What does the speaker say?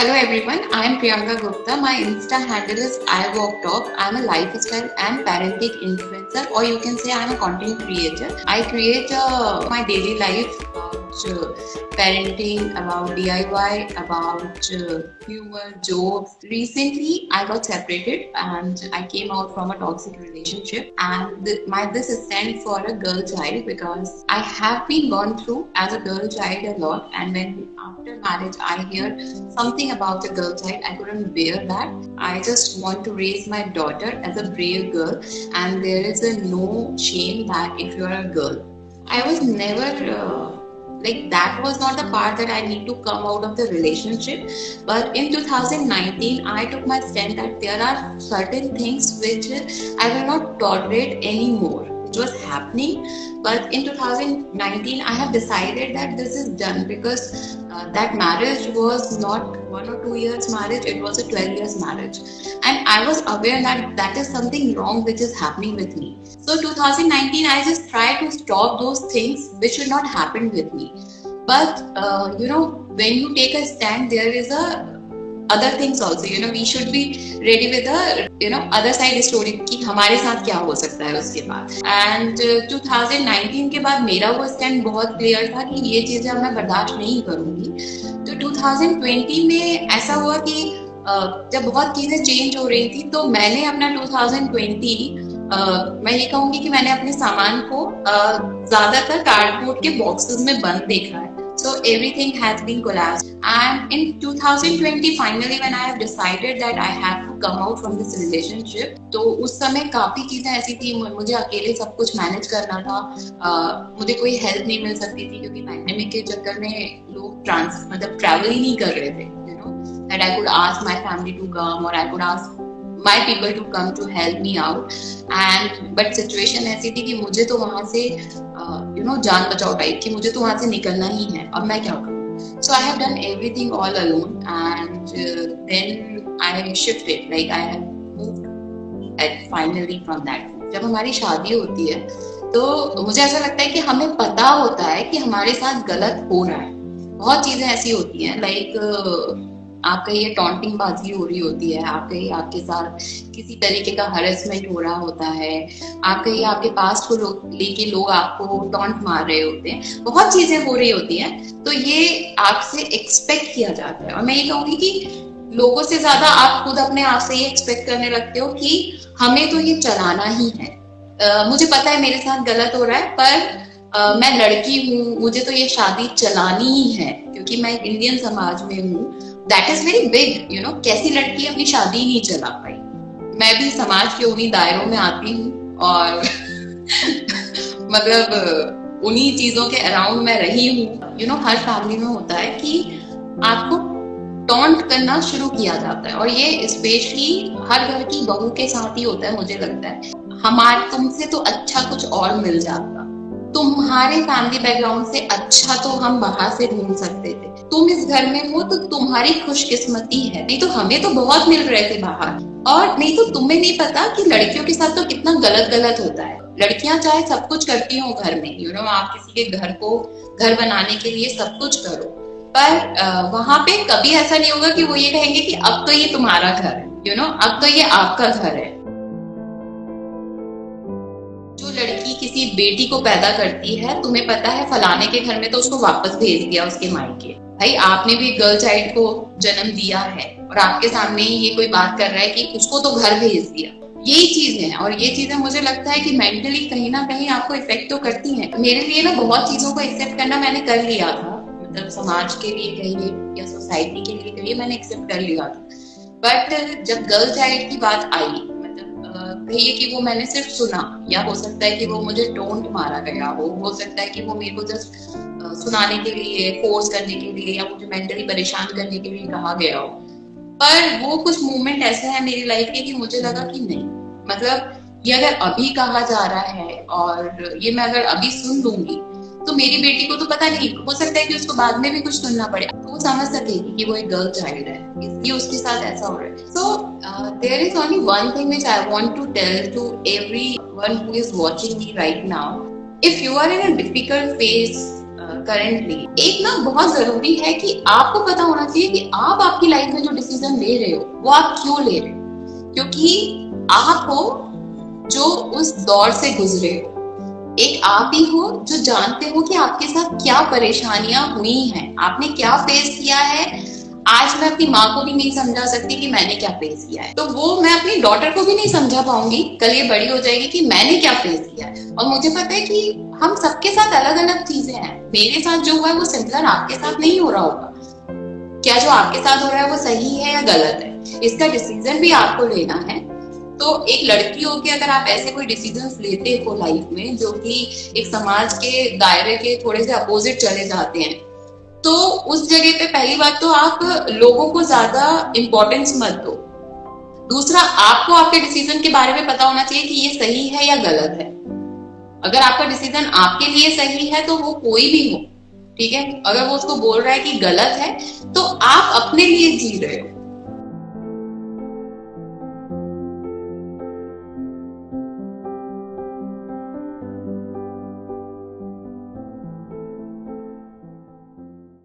Hello everyone, I am Priyanka Gupta. My Insta handle is iWalkTalk. I am a lifestyle and parenting influencer, or you can say I am a content creator. I create my daily life about parenting, about DIY, about humor, jokes. Recently, I got separated and I came out from a toxic relationship, and this is sent for a girl child because I have been gone through as a girl child a lot, and when after marriage I hear something about a girl child, I couldn't bear that. I just want to raise my daughter as a brave girl, and there is a no shame that if you are a girl. I was never like that was not the part that I need to come out of the relationship. But in 2019, I took my stand that there are certain things which I will not tolerate anymore, which was happening. But in 2019, I have decided that this is done because that marriage was not 1 or 2 years marriage, it was a 12 years marriage. And I was aware that that is something wrong which is happening with me. So 2019, I just tried to stop those things which should not happen with me. But when you take a stand, there is a other things also. We should be ready with the other side story कि हमारे साथ क्या हो सकता है उसके बाद. And 2019 के बाद मेरा वो स्टैंड बहुत क्लियर था कि ये चीजें मैं बर्दाश्त नहीं करूंगी. तो 2020 में ऐसा हुआ कि जब बहुत चीजें चेंज हो रही थी, तो मैंने अपना 2020 मैं ये कहूंगी कि मैंने अपने सामान को ज्यादातर कार्डबोर्ड के बॉक्सेस में बंद देखा है. So everything has been collapsed. And in 2020, finally, when I have decided that I have to come out from this relationship, तो उस समय काफी चीजें ऐसी थी, मुझे अकेले सब कुछ मैनेज करना था. मुझे कोई हेल्प नहीं मिल सकती थी क्योंकि पैंडेमिक के चक्कर में लोग ट्रैवल ही नहीं कर रहे थे. That I could ask my family to come, or I could ask my people to come to help me out. And but situation ऐसी थी कि मुझे तो वहां से जान बचाओ टाइप कि मुझे तो वहां से निकलना ही है. अब मैं क्या करूं? So I have done everything all alone, and then I shifted. Like I have moved finally from that. जब हमारी शादी होती है तो मुझे ऐसा लगता है कि हमें पता होता है कि हमारे साथ गलत हो रहा है. बहुत चीजें ऐसी होती हैं, लाइक आपका ये टॉन्टिंग बाजी हो रही होती है, आपके साथ किसी तरीके का हरेसमेंट हो रहा होता है, आपके पास्ट को लेके लोग आपको टॉन्ट मार रहे होते हैं, बहुत चीजें हो रही होती हैं. तो ये आपसे एक्सपेक्ट किया जाता है. और मैं ये कहूंगी कि लोगों से ज्यादा आप खुद अपने आप से ये एक्सपेक्ट करने लगते हो कि हमें तो ये चलाना ही है. मुझे पता है मेरे साथ गलत हो रहा है, पर मैं लड़की हूँ, मुझे तो ये शादी चलानी ही है क्योंकि मैं इंडियन समाज में हूँ. That is very big. कैसी लड़की अपनी शादी नहीं चला पाई. मैं भी समाज के उन्हीं दायरों में आती हूँ और मतलब उन्हीं चीजों के अराउंड मैं रही हूँ. हर फैमिली में होता है कि आपको टॉन्ट करना शुरू किया जाता है, और ये स्पेशली हर घर की बहू के साथ ही होता है. मुझे लगता है तुमसे तो अच्छा कुछ और मिल जाता, तुम्हारे फैमिली बैकग्राउंड से अच्छा तो हम बाहर से ढूंढ सकते थे, तुम इस घर में हो तो तुम्हारी खुशकिस्मती है, नहीं तो हमें तो बहुत मिल रहे थे बाहर. और नहीं तो तुम्हें नहीं पता कि लड़कियों के साथ तो कितना गलत होता है. लड़कियां चाहे सब कुछ करती हो घर में, आप किसी के घर को घर बनाने के लिए सब कुछ करो, पर वहां पे कभी ऐसा नहीं होगा कि वो ये कहेंगे कि अब तो ये तुम्हारा घर है, अब तो ये आपका घर है. जो लड़की किसी बेटी को पैदा करती है, तुम्हें पता है फलाने के घर में तो उसको वापस भेज दिया उसके मायके. भाई आपने भी गर्ल चाइल्ड को जन्म दिया है और आपके सामने ही ये कोई बात कर रहा है कि उसको तो घर भेज दिया. यही चीजें हैं, और ये चीजें मुझे लगता है कि मेंटली कहीं ना कहीं आपको इफेक्ट तो करती हैं. मेरे लिए ना बहुत चीजों को एक्सेप्ट करना मैंने कर लिया था, मतलब समाज के लिए कहिए या सोसाइटी के लिए कहिए, मैंने एक्सेप्ट कर लिया था. बट जब गर्ल चाइल्ड की बात आई, कहिए कि वो मैंने सिर्फ सुना, या हो सकता है कि वो मुझे टोंट मारा गया हो सकता है कि वो मेरे को जस्ट सुनाने के लिए, फोर्स करने के लिए, या मुझे मेंटली परेशान करने के लिए कहा गया हो. पर वो कुछ मोमेंट ऐसे है मेरी लाइफ के कि मुझे लगा कि नहीं, मतलब ये अगर अभी कहा जा रहा है और ये मैं अगर अभी सुन लूंगी तो मेरी बेटी को तो पता नहीं, हो सकता है कि उसको बाद में भी कुछ सुनना पड़े, तो वो समझ सकेगी कि वो एक गर्ल चाइल्ड है, इसलिए उसके साथ ऐसा हो रहा है. So there is only one thing which I want to tell to everyone who is watching me right now. If you are in a difficult phase, currently, एक ना बहुत जरूरी है कि आपको पता होना चाहिए कि आप आपकी लाइफ में जो डिसीजन ले रहे हो वो आप क्यों ले रहे हो, क्योंकि आप हो जो उस दौर से गुजरे हो, एक आप ही हो जो जानते हो कि आपके साथ क्या परेशानियां हुई हैं, आपने क्या फेस किया है। आज मैं अपनी माँ को भी नहीं समझा सकती कि मैंने क्या फेस किया है, तो वो मैं अपनी डॉटर को भी नहीं समझा पाऊंगी, कल ये बड़ी हो जाएगी कि मैंने क्या फेस किया है। और मुझे पता है कि हम सबके साथ अलग अलग चीजें हैं, मेरे साथ जो हुआ है वो सिमिलर आपके साथ नहीं हो रहा होगा। क्या जो आपके साथ हो रहा है वो सही है या गलत है, इसका डिसीजन भी आपको लेना है। तो एक लड़की होके अगर आप ऐसे कोई डिसीजंस लेते हो लाइफ में जो कि एक समाज के दायरे के थोड़े से अपोजिट चले जाते हैं, तो उस जगह पे पहली बात तो आप लोगों को ज्यादा इंपॉर्टेंस मत दो। दूसरा, आपको आपके डिसीजन के बारे में पता होना चाहिए कि ये सही है या गलत है। अगर आपका डिसीजन आपके लिए सही है तो वो कोई भी हो, ठीक है, अगर वो उसको बोल रहा है कि गलत है तो आप अपने लिए जी रहे हो,